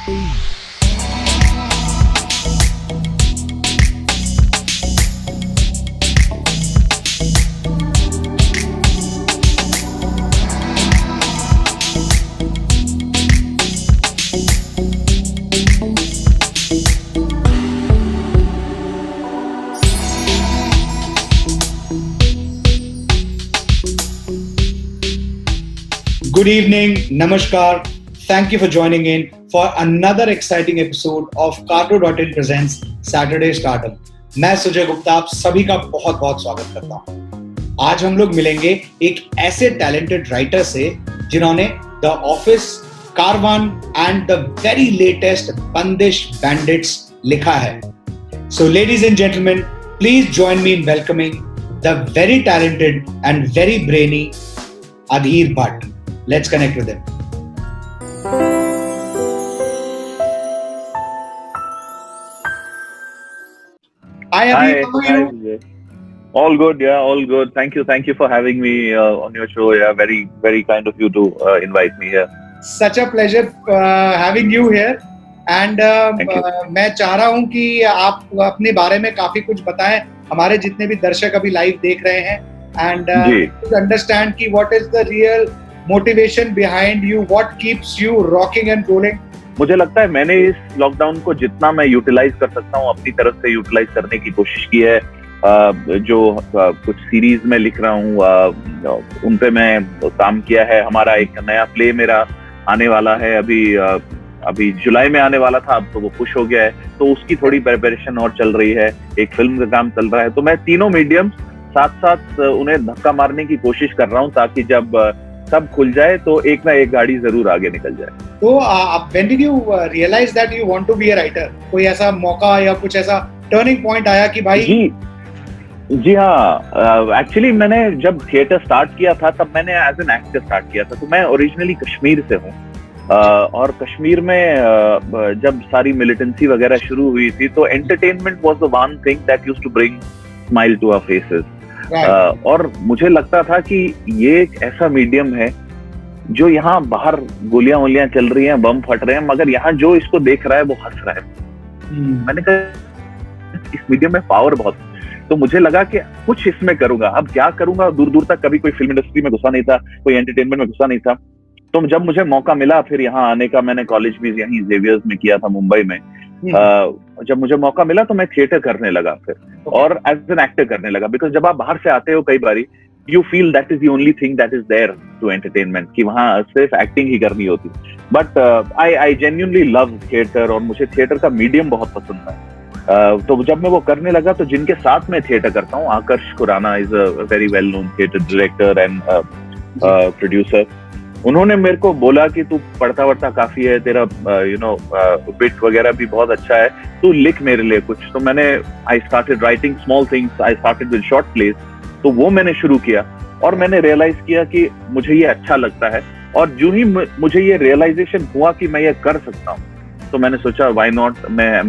Good evening, Namaskar. Thank you for joining in for another exciting episode of Carto.in presents Saturday Stardom. मैं सुजय गुप्ता आप सभी का बहुत बहुत स्वागत करता हूँ। आज हम लोग मिलेंगे एक ऐसे टैलेंटेड राइटर से जिन्होंने the office, Karwan and the very latest Bandish bandits लिखा है। So ladies and gentlemen, please join me in welcoming the very talented and very brainy Adhir Bhatt. Let's connect with him. Hi, Adhir. How are you? All good, yeah, all good. Thank you for having me on your show. Yeah, very kind of you to invite me here. Such a pleasure having you here. And मैं चाह रहा हूँ कि आप अपने बारे में काफी कुछ बताएं, हमारे जितने भी दर्शक अभी लाइव देख रहे हैं, and to understand कि what is the real motivation behind you, what keeps you rocking and rolling. मुझे लगता है मैंने इस लॉकडाउन को जितना मैं यूटिलाइज कर सकता हूँ अपनी तरफ से यूटिलाइज करने की कोशिश की है। जो कुछ सीरीज में लिख रहा हूँ उन पे मैं काम किया है। हमारा एक नया प्ले मेरा आने वाला है, अभी जुलाई में आने वाला था, अब तो वो पुश हो गया है, तो उसकी थोड़ी प्रिपरेशन और चल रही है। एक फिल्म का काम चल रहा है, तो मैं तीनों मीडियम साथ साथ उन्हें धक्का मारने की कोशिश कर रहा हूँ ताकि जब सब खुल जाए तो एक ना एक गाड़ी जरूर आगे निकल जाए। तो when did you realize that you want to be a writer? कोई ऐसा मौका या कुछ ऐसा टर्निंग पॉइंट आया कि भाई? जी हाँ, एक्चुअली मैंने जब थिएटर स्टार्ट किया था तब मैंने एज एन एक्टर स्टार्ट किया था। तो मैं ओरिजिनली कश्मीर से हूँ और कश्मीर में जब सारी मिलिटेंसी वगैरह शुरू हुई थी तो entertainment was the one thing that used to bring smile to our faces. और मुझे लगता था कि ये एक ऐसा मीडियम है जो यहाँ बाहर गोलियां चल रही हैं, बम फट रहे हैं, मगर यहाँ जो इसको देख रहा है वो हंस रहा है। मैंने कहा इस मीडियम में पावर बहुत, तो मुझे लगा कि कुछ इसमें करूंगा। अब क्या करूंगा, दूर दूर तक कभी कोई फिल्म इंडस्ट्री में घुसा नहीं था, कोई एंटरटेनमेंट में घुसा नहीं था। तो जब मुझे मौका मिला फिर यहाँ आने का, मैंने कॉलेज भी यहीं जेवियर्स में किया था मुंबई में। जब मुझे मौका मिला तो मैं थिएटर करने लगा फिर, और एज एन एक्टर करने लगा। बिकॉज जब आप बाहर से आते हो कई बारी you feel that is the only thing that is there to entertainment, कि वहां सिर्फ एक्टिंग ही करनी होती। But I genuinely love theatre और मुझे थिएटर का मीडियम बहुत पसंद है। तो जब मैं वो करने लगा तो जिनके साथ मैं थिएटर करता हूँ, Aakarsh Khurana is a very well known theatre director and producer, उन्होंने मेरे को बोला कि तू पढ़ता वढ़ता काफी है, तेरा बिट वगैरह भी बहुत अच्छा है, तू लिख मेरे लिए कुछ। तो मैंने I started writing small things, I started with short place. तो वो मैंने शुरू किया और मैंने रियलाइज किया कि मुझे ये अच्छा लगता है। और जो ही मुझे ये रियलाइजेशन हुआ कि मैं ये कर सकता हूँ तो मैंने सोचा व्हाई नॉट। मैं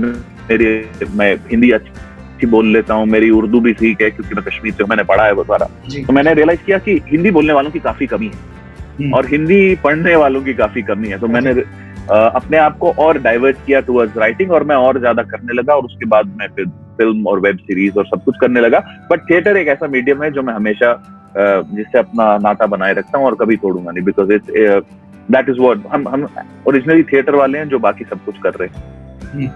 हिंदी अच्छी बोल लेता हूँ, मेरी उर्दू भी ठीक है क्योंकि मैं कश्मीर से, मैंने पढ़ा है वो सारा। तो मैंने रियलाइज किया कि हिंदी बोलने वालों की काफी कमी है और हिंदी पढ़ने वालों की काफी कमी है। तो मैंने अपने आप को और डाइवर्ट किया टुवर्ड्स राइटिंग और मैं और ज्यादा करने लगा, और उसके बाद मैं फिर फिल्म और वेब सीरीज और सब कुछ करने लगा। बट थिएटर एक ऐसा मीडियम है जो मैं हमेशा जिससे अपना नाता बनाए रखता हूँ और कभी तोड़ूंगा नहीं, because it's that is what हम ओरिजिनली थिएटर वाले हैं जो बाकी सब कुछ कर रहे हैं।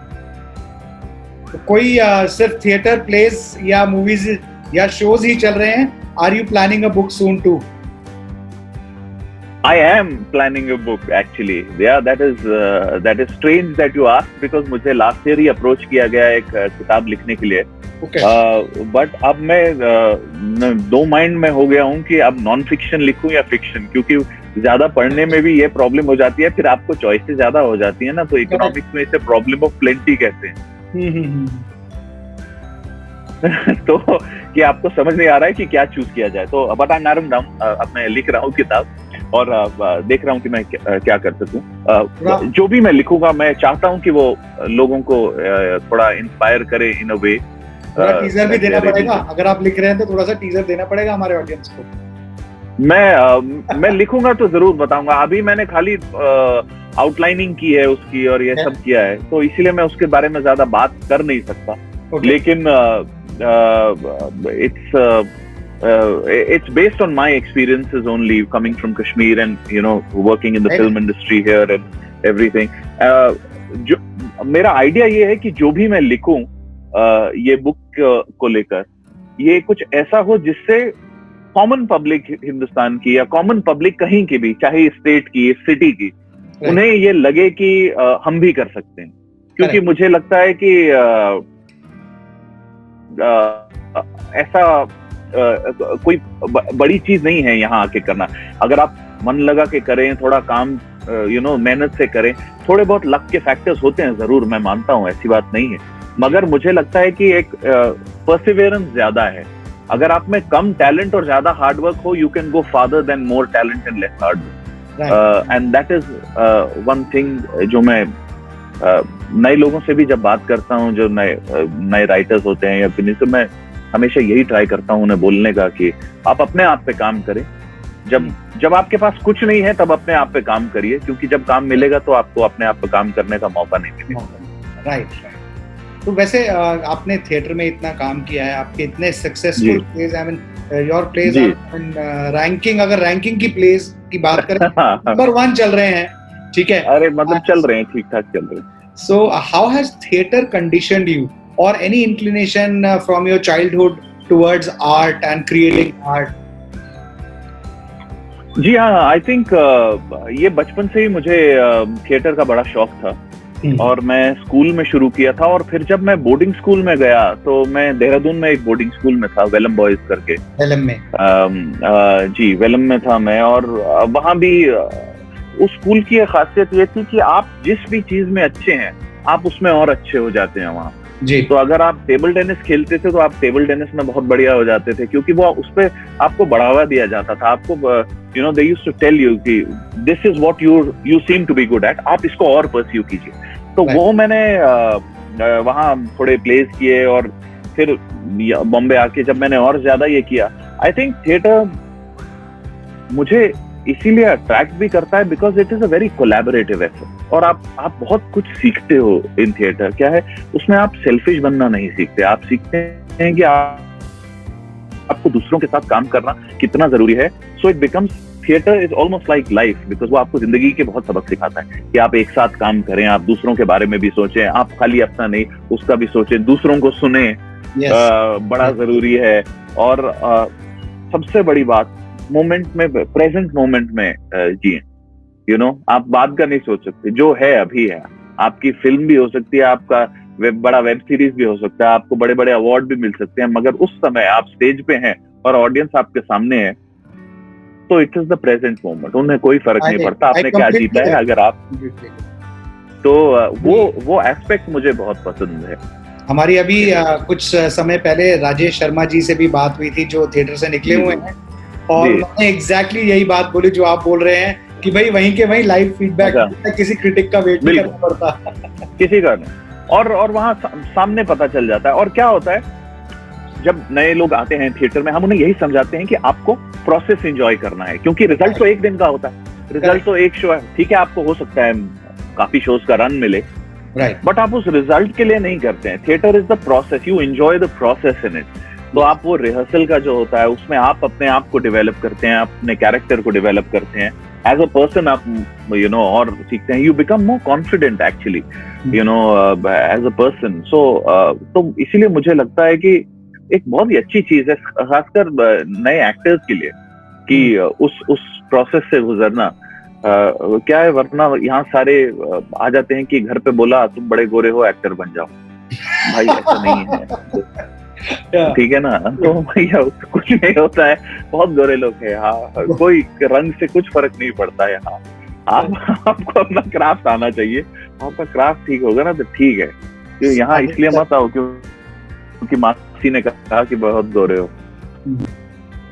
तो कोई सिर्फ थिएटर प्लेस या मूवीज या शोज ही चल रहे हैं? Are you planning a book soon too? I am planning a book actually. Yeah, that is strange that you asked because मुझे last year ही approach किया गया एक किताब लिखने के लिए। But अब मैं दो माइंड में हो गया हूँ कि अब नॉन फिक्शन लिखूं या फिक्शन, क्योंकि ज्यादा पढ़ने में भी ये प्रॉब्लम हो जाती है, फिर आपको चॉइसेस ज्यादा हो जाती है ना। तो इकोनॉमिक्स में इसे प्रॉब्लम ऑफ प्लेंटी कहते हैं। तो कि आपको समझ नहीं आ रहा है कि क्या चूज किया जाए। तो but I am narrowing down, अब मैं लिख रहा हूँ किताब और देख रहा हूँ कि मैं क्या कर सकूं। जो भी मैं लिखूंगा मैं चाहता हूँ कि वो लोगों को थोड़ा इंस्पायर करे इन अ वे। टीजर भी देना पड़ेगा, अगर आप लिख रहे हैं तो थोड़ा सा टीजर देना पड़ेगा हमारे ऑडियंस को। मैं लिखूंगा तो जरूर बताऊंगा। अभी मैंने खाली आउटलाइनिंग की है उसकी और ये सब किया है, तो इसीलिए मैं उसके बारे में ज्यादा बात कर नहीं सकता। लेकिन it's based on my experiences only, coming from Kashmir and working in the film industry here and everything. जो मेरा आइडिया ये है कि जो भी मैं लिखूं ये बुक को लेकर, ये कुछ ऐसा हो जिससे कॉमन पब्लिक हिंदुस्तान की या कॉमन पब्लिक कहीं की भी, चाहे स्टेट की, सिटी की, उन्हें ये लगे कि हम भी कर सकते हैं। क्योंकि मुझे लगता है कि ऐसा कोई बड़ी चीज नहीं है यहाँ आके करना। अगर आप मन लगा के करें, थोड़ा काम मेहनत से करें, थोड़े बहुत लक के फैक्टर्स होते हैं जरूर, मैं मानता हूँ, ऐसी बात नहीं है, मगर मुझे लगता है कि एक परसिवियरेंस ज्यादा है। अगर आप में कम टैलेंट और ज्यादा हार्डवर्क हो, you can go farther than more talent and less hard work, and that is one thing जो मैं नए लोगों से भी जब बात करता हूँ, जो नए राइटर्स होते हैं या फिर, तो मैं हमेशा यही ट्राई करता हूँ उन्हें बोलने का कि आप अपने आप पे काम करें। जब आपके पास कुछ नहीं है तब अपने आप पे काम करिए, क्योंकि जब काम मिलेगा तो आपको अपने आप पे काम करने का मौका नहीं मिलेगा। राइट। तो वैसे आपने थिएटर में इतना काम किया है, आपके इतने successful plays, I mean your plays ranking, अगर रैंकिंग की प्लेज की बात करें नंबर 1 चल रहे हैं, ठीक है? अरे मतलब चल रहे हैं, ठीक ठाक चल रहे हैं। So how has theatre conditioned you, or any inclination from your childhood towards art and creating art? जी हाँ, आई थिंक ये बचपन से ही मुझे थिएटर का बड़ा शौक था, और मैं स्कूल में शुरू किया था, और फिर जब मैं बोर्डिंग स्कूल में गया तो मैं देहरादून में एक बोर्डिंग स्कूल में था, वेलम बॉयज करके। वेलम में? जी, वेलम में था मैं, और वहां भी उस स्कूल की खासियत ये थी कि आप जिस भी चीज में अच्छे हैं आप उसमें और अच्छे हो जाते हैं वहाँ जी। तो अगर आप टेबल टेनिस खेलते थे तो आप टेबल टेनिस में बहुत बढ़िया हो जाते थे, क्योंकि वो उस पे आपको बढ़ावा दिया जाता था। आपको they used to tell you कि this is what you seem to be good at, आप इसको और परस्यू कीजिए। तो वो मैंने वहाँ थोड़े प्लेस किए, और फिर बॉम्बे आके जब मैंने और ज्यादा ये किया, आई थिंक थिएटर मुझे इसीलिए अट्रैक्ट भी करता है because it is a very collaborative effort, और आप बहुत कुछ सीखते हो इन थिएटर। क्या है उसमें, आप सेल्फिश बनना नहीं सीखते, आप सीखते हैं कि आपको दूसरों के साथ काम करना कितना जरूरी है। So it becomes, theatre is almost like life, because वो आपको जिंदगी के बहुत सबक सिखाता है कि आप एक साथ काम करें, आप दूसरों के बारे में भी सोचें, आप खाली अपना नहीं उसका भी सोचें, दूसरों को सुने, बड़ा जरूरी है। और सबसे बड़ी बात, मोमेंट में, प्रेजेंट मोमेंट में जिए। आप बाद का नहीं सोच सकते, जो है अभी है। आपकी फिल्म भी हो सकती है, आपका बड़ा वेब सीरीज भी हो सकता है, आपको बड़े बड़े अवार्ड भी मिल सकते हैं, मगर उस समय आप स्टेज पे हैं और ऑडियंस आपके सामने है, तो it is the present moment. उन्हें कोई फर्क नहीं पड़ता आपने क्या जीता है, अगर आप तो वो एस्पेक्ट मुझे बहुत पसंद है। हमारी अभी कुछ समय पहले राजेश शर्मा जी से भी बात हुई थी, जो थिएटर से निकले हुए हैं, और उन्होंने एग्जैक्टली यही बात बोली जो आप बोल रहे हैं कि भाई वहीं के वहीं लाइव फीडबैक, किसी क्रिटिक का वेट नहीं करना पड़ता किसी का नहीं, और वहाँ सामने पता चल जाता है। और क्या होता है, जब नए लोग आते हैं थिएटर में, हम उन्हें यही समझाते हैं कि आपको प्रोसेस एंजॉय करना है, क्योंकि रिजल्ट तो एक दिन का होता है, रिजल्ट तो एक शो है, ठीक है, आपको हो सकता है काफी शोज का रन मिले, बट आप उस रिजल्ट के लिए नहीं करते हैं। Theatre is the process, you enjoy the process in it. तो आप वो रिहर्सल का जो होता है उसमें आप अपने आप को डेवलप करते हैं, अपने कैरेक्टर को डेवलप करते हैं, एज अ पर्सन आप और सीखते हैं, you become more confident actually as a person. So तो इसीलिए मुझे लगता है कि एक बहुत ही अच्छी चीज है, खासकर नए एक्टर्स के लिए, कि उस प्रोसेस से गुजरना। क्या है, वरना यहाँ सारे आ जाते हैं कि घर पे बोला तुम बड़े गोरे हो, एक्टर बन जाओ। भाई ऐसा नहीं है, ठीक है ना? तो भैया कुछ नहीं होता है, बहुत गोरे लोग हैं यहाँ, कोई रंग से कुछ फर्क नहीं पड़ता है यहाँ। आपको अपना क्राफ्ट आना चाहिए, आपका क्राफ्ट ठीक होगा ना तो ठीक है। तो यहाँ इसलिए मत आओ क्योंकि मासी ने कहा कि बहुत गोरे हो,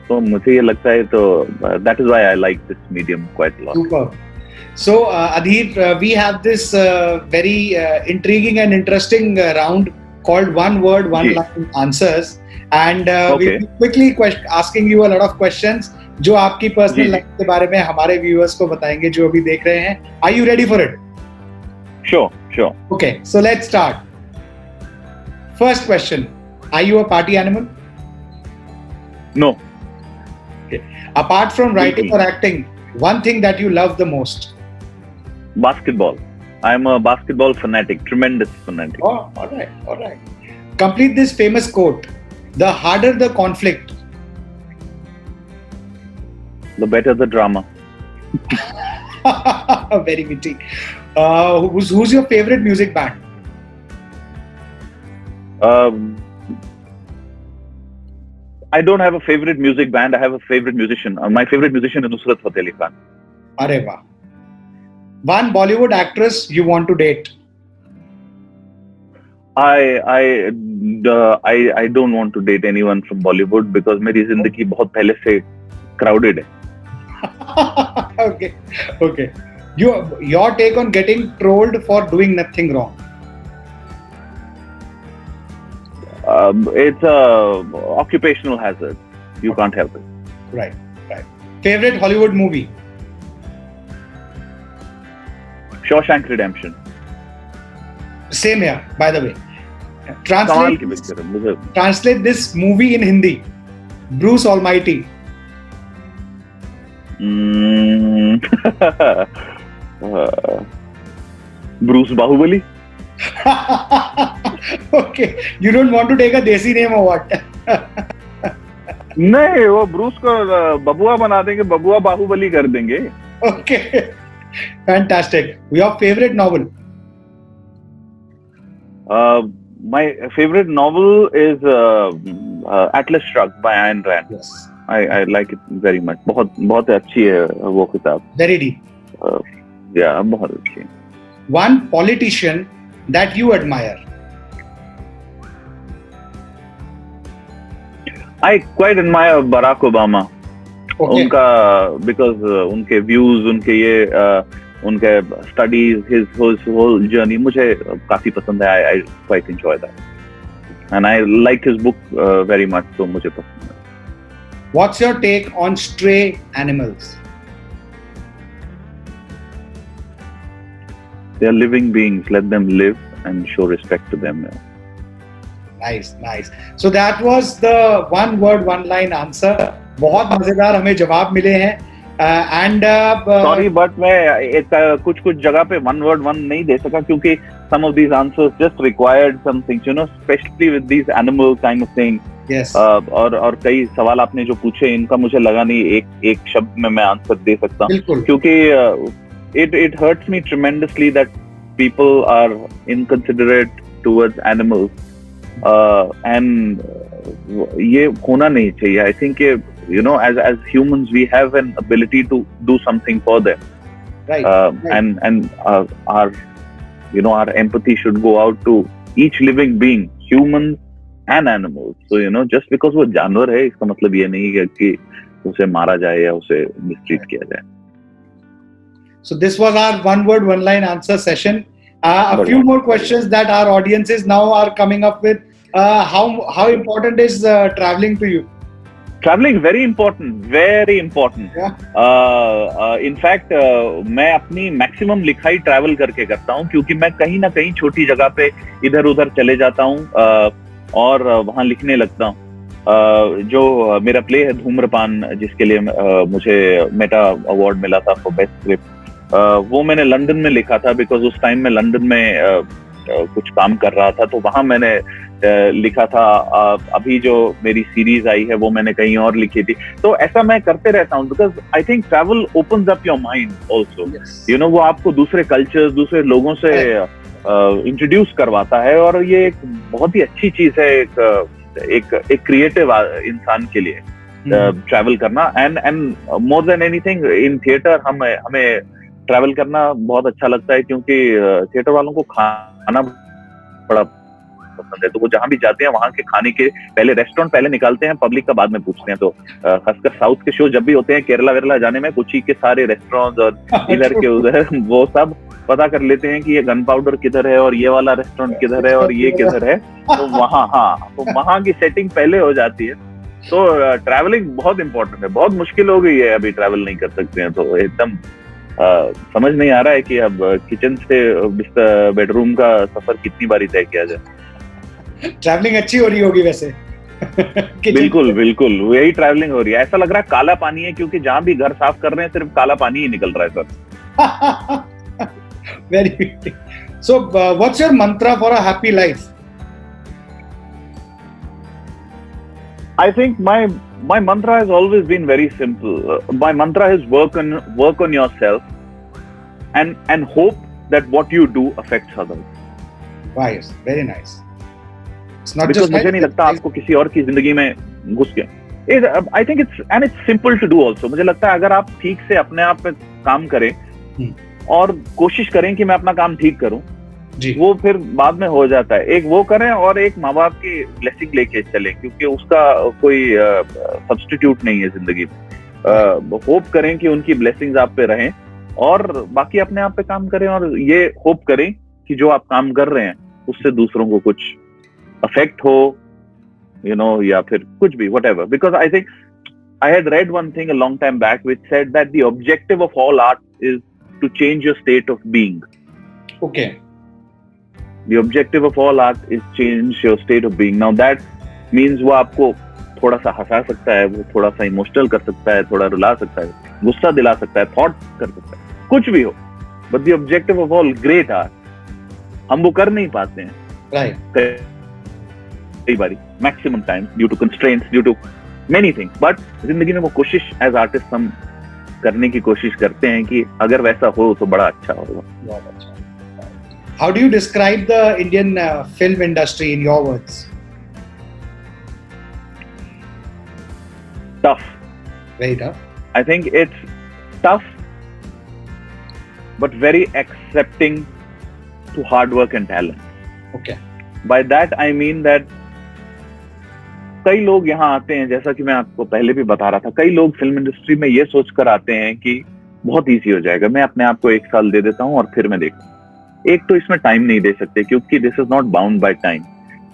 तो मुझे ये लगता है, तो that is why I like this medium quite a lot. So Adhir, we have this very intriguing and interesting round called one word, one line answers, and we'll be quickly asking you a lot of questions जो आपकी personal जी। Life के बारे में हमारे viewers को बताएंगे जो अभी देख रहे हैं. Are you ready for it? Sure. Okay, so let's start. First question. Are you a party animal? No. Okay. Apart from writing बिल्कुल. or acting, one thing that you love the most? Basketball. I'm a basketball fanatic, tremendous fanatic. Oh, all right. Complete this famous quote. The harder the conflict, The better the drama. very witty. Who's your favorite music band? I don't have a favorite music band. I have a favorite musician. My favorite musician is Nusrat Fateh Ali Khan. Arey wah. One Bollywood actress you want to date? I don't want to date anyone from Bollywood because मेरी जिंदगी बहुत पहले से crowded है. Okay. Your take on getting trolled for doing nothing wrong? It's a occupational hazard. You can't help it. Right. Favorite Hollywood movie? Shawshank Redemption. Same here, by the way. कमाल की picture है मुझे. Translate this movie in Hindi. Bruce Almighty. Bruce Bahubali. Okay, you don't want to take a desi name or what? नहीं, वो Bruce को बबुआ बना देंगे, बबुआ बाहुबली कर देंगे. Okay, fantastic. Your favorite novel? My favorite novel is Atlas Shrugged by Ayn Rand. Yes. I like it very much. बहुत अच्छी है वो किताब. Very deep. Yeah, बहुत अच्छी. One politician that you admire? I quite admire Barack Obama. Okay. उनका because उनके views, उनके ये उनके studies, his whole journey मुझे काफी पसंद है. I quite enjoy that. And I like his book very much, so मुझे पसंद है. What's your take on stray animals? They are living beings. Let them live and show respect to them. Nice. So that was the one word, one line answer. बहुत मजेदार हमें जवाब मिले हैं. And sorry, but मैं कुछ जगह पे one word one नहीं दे सका क्योंकि some of these answers just required some things, especially with these animal kind of thing. Yes. और कई सवाल आपने जो पूछे इनका मुझे लगा नहीं एक शब्द में मैं आंसर दे सकता हूँ क्योंकि it hurts me tremendously that people are inconsiderate towards animals and ये होना नहीं चाहिए. I think as humans we have an ability to do something for them. Right. And our empathy should go out to each living being, humans and animals. So just because वो जानवर है इसका मतलब ये नहीं है कि उसे मारा जाए या उसे mistreat किया जाए. So this was our one word, one line answer session. A few more questions that our audiences now are coming up with. How important is traveling to you? Traveling very important. Yeah. In fact, मैं अपनी maximum लिखाई travel करके करता हूँ क्योंकि मैं कहीं ना कहीं छोटी जगह पे इधर उधर चले जाता हूँ और वहाँ लिखने लगता हूँ. जो मेरा प्ले है धूम्रपान जिसके लिए मुझे मेटा अवार्ड मिला था फॉर बेस्ट स्क्रिप्ट, वो मैंने लंदन में लिखा था बिकॉज उस टाइम में लंदन में कुछ काम कर रहा था, तो वहां मैंने लिखा था. अभी जो मेरी सीरीज आई है वो मैंने कहीं और लिखी थी. तो ऐसा मैं करते रहता हूँ because I think travel opens up your mind also. वो आपको दूसरे कल्चर्स, दूसरे लोगों से इंट्रोड्यूस करवाता है और ये एक बहुत ही अच्छी चीज है एक क्रिएटिव इंसान के लिए ट्रैवल करना. And more than anything in theatre हमें ट्रैवल करना बहुत अच्छा लगता है क्योंकि थिएटर वालों को खाना बड़ा पसंद है. तो वो जहां भी जाते हैं वहां के खाने के पहले रेस्टोरेंट पहले निकालते हैं, पब्लिक का बाद में पूछते हैं. तो खासकर साउथ के शो जब भी होते हैं केरला वेरला जाने में कोची के सारे रेस्टोरेंट और इधर के उधर वो सब पता कर लेते हैं कि ये गन पाउडर किधर है और ये वाला रेस्टोरेंट किधर है और ये किधर है. तो वहाँ की सेटिंग पहले हो जाती है. तो ट्रैवलिंग बहुत इंपॉर्टेंट है, बहुत मुश्किल हो गई है, अभी ट्रैवल नहीं कर सकते हैं तो एकदम समझ नहीं आ रहा है कि अब किचन से बेडरूम का सफर कितनी बारी तय किया जाए। ट्रैवलिंग अच्छी हो रही होगी वैसे। बिल्कुल बिल्कुल, यही ट्रैवलिंग हो रही है। ऐसा लग रहा है काला पानी है, क्योंकि जहां भी घर साफ कर रहे हैं सिर्फ काला पानी ही निकल रहा है sir. Very so what's your Mantra for a happy life? I think my mantra has always been very simple. My mantra is work on yourself and hope that what you do affects others. Nice, very nice. It's not Because just मुझे नहीं लगता आपको किसी और की जिंदगी में घुस के। I think it's simple to do also. मुझे लगता है अगर आप ठीक से अपने आप पे काम करें और कोशिश करें कि मैं अपना काम ठीक करूं, वो फिर बाद में हो जाता है। एक वो करें और एक माँ बाप की ब्लेसिंग लेके चलें, क्योंकि उसका कोई सब्स्टिट्यूट नहीं है जिंदगी में। होप करें कि उनकी ब्लेसिंग्स आप पे रहें और बाकी अपने आप पे काम करें, और ये होप करें कि जो आप काम कर रहे हैं उससे दूसरों को कुछ अफेक्ट हो, या फिर कुछ भी, whatever. Because I think I had read one thing a long time back which said that the objective of all art is to change your state of being. Okay. The objective of all art is change your state of being. Now that means वो आपको थोड़ा सा हंसा सकता है, वो थोड़ा सा emotional कर सकता है, थोड़ा रुला सकता है, गुस्सा दिला सकता है, थॉट कर सकता है, कुछ भी हो। But the objective of all great art, हम वो कर नहीं पाते हैं। Right. कई बारी, maximum times, due to constraints, due to many things. But जिंदगी में वो कोशिश as artists हम करने की कोशिश करते हैं कि अगर वैसा हो तो बड़ा अच्छा होगा। बहुत अच्छा। How do you describe the Indian film industry in your words? Tough. Very tough. I think it's tough, but very accepting to hard work and talent. Okay. By that I mean that कई लोग यहाँ आते हैं, जैसा कि मैं आपको पहले भी बता रहा था, कई लोग फिल्म इंडस्ट्री में ये सोचकर आते हैं कि बहुत इजी हो जाएगा, मैं अपने आप को 1 साल दे देता हूँ और फिर मैं देखूँ। एक तो इसमें टाइम नहीं दे सकते, क्योंकि this is not bound by time.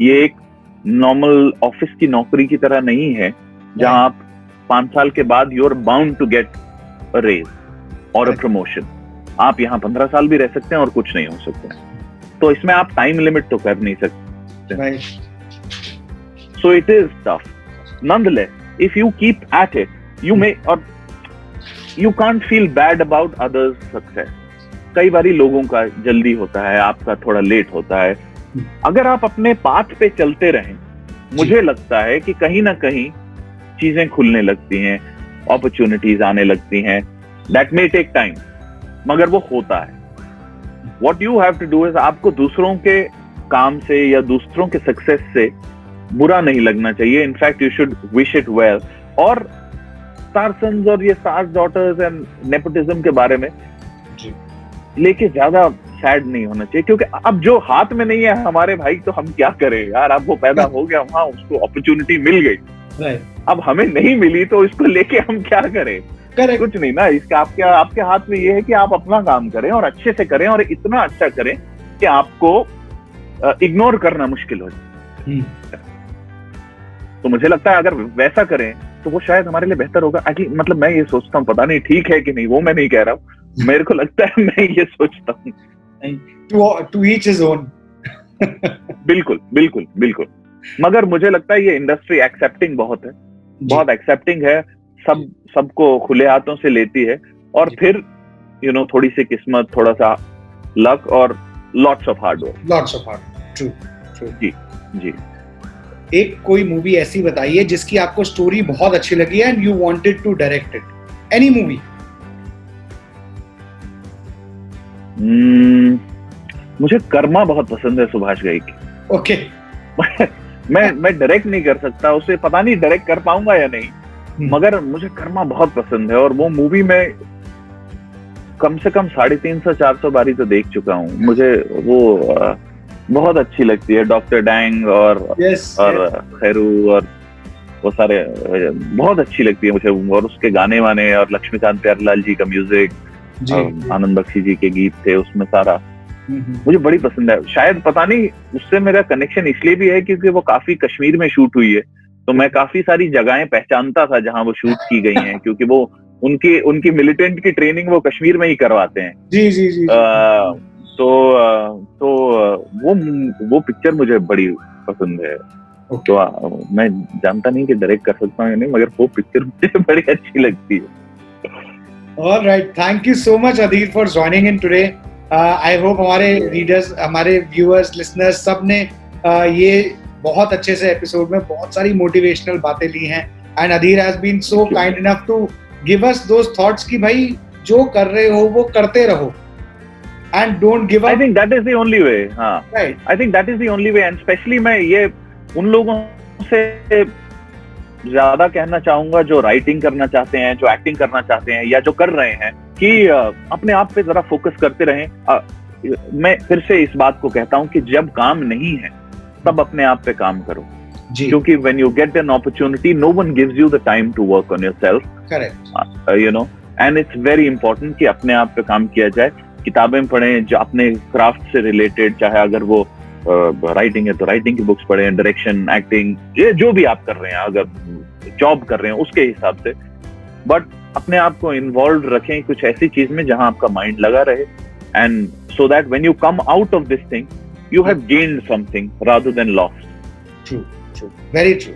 ये एक नॉर्मल ऑफिस की नौकरी की तरह नहीं है, जहां आप 5 साल के बाद you are bound to get a raise और अ प्रमोशन। आप यहाँ 15 साल भी रह सकते हैं और कुछ नहीं हो सकता, तो इसमें आप टाइम लिमिट तो कर नहीं सकते। So it is tough. Nonetheless, if you keep at it, you can't feel bad about others' success. कई बारी लोगों का जल्दी होता है, आपका थोड़ा लेट होता है। अगर आप अपने पाथ पे चलते रहें, मुझे लगता है कि कहीं ना कहीं चीजें खुलने लगती हैं, अपॉर्चुनिटीज आने लगती हैं। दैट मे टेक टाइम, मगर वो होता है। What you have to do is, आपको दूसरों के काम से या दूसरों के सक्सेस से बुरा नहीं लगना चाहिए। In fact you should wish it well. और स्टार सन्स और ये स्टार डॉटर्स एंड नेपोटिज्म के बारे में लेके ज्यादा सैड नहीं होना चाहिए, क्योंकि अब जो हाथ में नहीं है हमारे भाई, तो हम क्या करें यार। अब वो पैदा हो गया वहां, उसको अपॉर्चुनिटी मिल गई, अब हमें नहीं मिली, तो इसको लेके हम क्या करें? कुछ नहीं ना। इसका आपके हाथ में ये है कि आप अपना काम करें और अच्छे से करें, और इतना अच्छा करें कि आपको इग्नोर करना मुश्किल हो जाए। तो मुझे लगता है अगर वैसा करें तो वो शायद हमारे लिए बेहतर होगा। मतलब मैं ये सोचता हूँ, पता नहीं ठीक है कि नहीं, वो मैं नहीं कह रहा हूँ, मेरे को लगता है, मैं ये सोचता हूँ। To each his own. बिल्कुल बिल्कुल बिल्कुल। मगर मुझे लगता है ये इंडस्ट्री एक्सेप्टिंग बहुत है, बहुत एक्सेप्टिंग है, सबको खुले हाथों से लेती है, और फिर थोड़ी सी किस्मत, थोड़ा सा लक और lots of hard work. True. जी। एक कोई मूवी ऐसी बताइए जिसकी आपको स्टोरी बहुत अच्छी लगी है and you wanted to direct it. Any movie. मुझे कर्मा बहुत पसंद है, सुभाष घई की। ओके। मैं डायरेक्ट नहीं कर सकता उसे, पता नहीं डायरेक्ट कर पाऊंगा या नहीं, मगर मुझे कर्मा बहुत पसंद है। और वो मूवी में कम से कम 350-400 बारी तो देख चुका हूँ। मुझे वो बहुत अच्छी लगती है। डॉक्टर डैंग और खैरू और वो सारे बहुत अच्छी लगती है मुझे। और उसके गाने वाने, और लक्ष्मीकांत प्यारेलाल जी का म्यूजिक, आनंद बख्शी जी के गीत थे उसमें, सारा मुझे बड़ी पसंद है। शायद पता नहीं, उससे मेरा कनेक्शन इसलिए भी है क्योंकि वो काफी कश्मीर में शूट हुई है, तो मैं काफी सारी जगहें पहचानता था जहां वो शूट की गई हैं, क्योंकि वो उनकी मिलिटेंट की ट्रेनिंग वो कश्मीर में ही करवाते हैं। जी जी जी, तो वो पिक्चर मुझे बड़ी पसंद है। Okay. तो मैं जानता नहीं कि डायरेक्ट कर सकता हूँ या नहीं, मगर वो पिक्चर मुझे बड़ी अच्छी लगती है। All right, thank you so much Adhir for joining in today. I hope हमारे रीडर्स, हमारे व्यूअर्स, लिसनर्स सब ने ये बहुत अच्छे से एपिसोड में बहुत सारी मोटिवेशनल बातें ली हैं। And Adhir has been so kind enough to give us those thoughts कि भाई जो कर रहे हो वो करते रहो and don't give up. I think that is the only way. हाँ, Right. I think that is the only way, and especially मैं ये उन लोगों से ज्यादा कहना चाहूंगा जो राइटिंग करना चाहते हैं, जो एक्टिंग करना चाहते हैं या जो कर रहे हैं, कि अपने आप पे जरा फोकस करते रहें। मैं फिर से इस बात को कहता हूं कि जब काम नहीं है तब अपने आप पे काम करो, क्योंकि when you get an opportunity, no one gives you the time to work on yourself. Correct. You know, and it's very important कि अपने आप पे काम किया जाए। किताबें पढ़ें जो अपने क्राफ्ट से रिलेटेड, चाहे अगर वो राइटिंग है तो राइटिंग की बुक्स पढ़ें, डायरेक्शन, एक्टिंग, ये जो भी आप कर रहे हैं, अगर जॉब कर रहे हैं उसके हिसाब से, बट अपने आप को इन्वॉल्व रखें कुछ ऐसी चीज में जहां आपका माइंड लगा रहे, and so that when you come out of this thing you have gained something rather than lost. True, true, very true.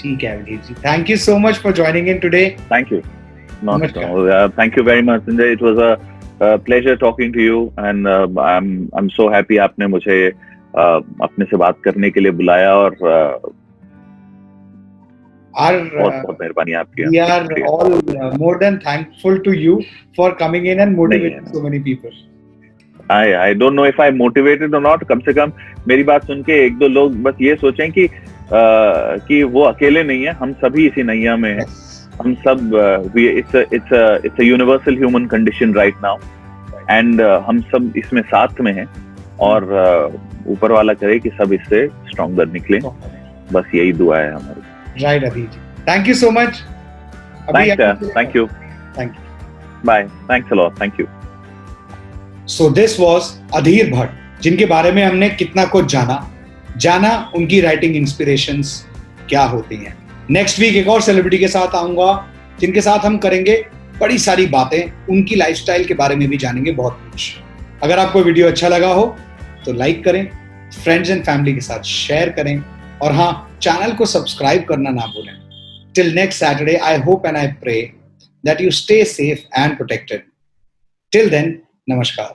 ठीक है Abhijeet ji, thank you so much for joining in today. Thank you, thank you very much Sanjay, it was a pleasure talking to you, and I'm so happy आपने मुझे अपने से बात करने के लिए बुलाया, और बहुत मेहरबानी आपकी। We are all more than thankful to you for coming in and motivating so many people. I don't know if I motivated or not. कम से कम मेरी बात सुन के एक दो लोग बस ये सोचें कि वो अकेले नहीं है, हम सभी इसी नैया में हैं। हम सब it's a universal human condition right now, and हम सब इसमें साथ में हैं, और ऊपर वाला करे कि सब इससे स्ट्रॉन्गर निकले, बस यही दुआ है हमारी। Right Adhir ji, thank you so much. Thank you, bye, thanks a lot, thank you. So this was Adhir Bhatt, जिनके बारे में हमने कितना कुछ जाना उनकी राइटिंग इंस्पिरेशंस क्या होती हैं। नेक्स्ट वीक एक और सेलिब्रिटी के साथ आऊंगा, जिनके साथ हम करेंगे बड़ी सारी बातें, उनकी लाइफस्टाइल के बारे में भी जानेंगे बहुत कुछ। अगर आपको वीडियो अच्छा लगा हो तो लाइक करें, फ्रेंड्स एंड फैमिली के साथ शेयर करें, और हाँ, चैनल को सब्सक्राइब करना ना भूलें। Till next Saturday, I hope and I pray that you stay safe and protected. Till then, नमस्कार।